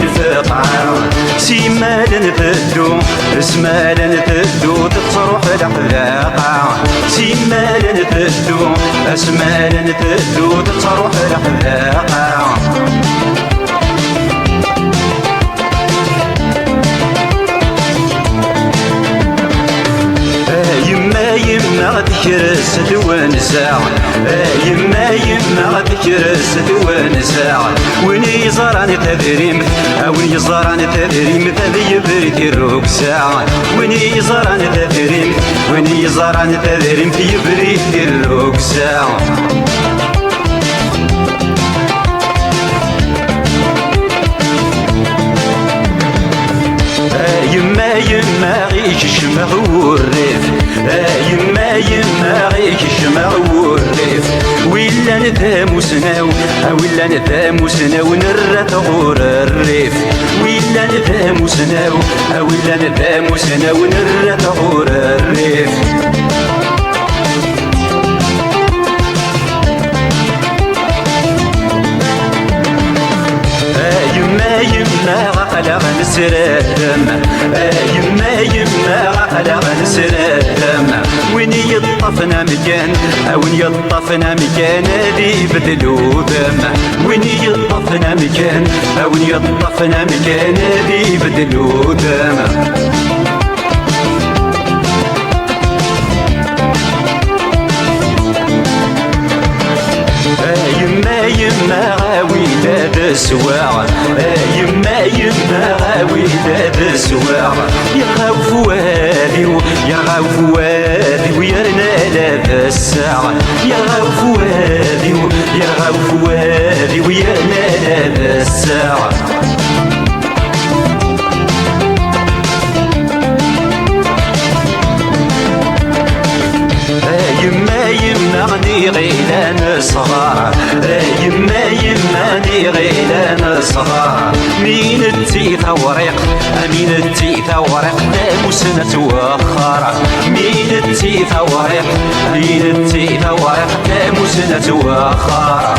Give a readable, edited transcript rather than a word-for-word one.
الفقعة سيمال نتدو اسمال نتدو تروح الحلاقة سيمال نتدو اسمال نتدو تروح الحلاقة يما تكرس الونساع يما تكرس الونساع وين يزرعني تذريم وين يزرعني تذريم تذي بريتي الركساع وين يزرعني تذريم وين يزرعني تذريم في بريتي الركساع يما غيك شمع والريف يما غيك شمع والريف ولا نذام سناو ولا نذام سناو نرات غور الريف ولا نذام سناو ولا نذام سناو نرات غور الريف يما غقلق نسرادم يما غقلق نسرادم وين يطفنا مكان وين يطفنا مكان ذي بدلو دم وين يطفنا مكان وين يطفنا مكان ذي بدلو دم يما غاوي هذا السواع يما غاوي هذا السواع يخاف وادي يخاف وادي ويرنا لهذا الساعة يخاف وادي يخاف وادي ويرنا لهذا الساعة يما غني غيلان صغار يما غني غيلان صغار مين التيثا وريق مين التيثا وريق ناموسنا توخر مين التيثا وريق مين التيثا وريق ناموسنا توخر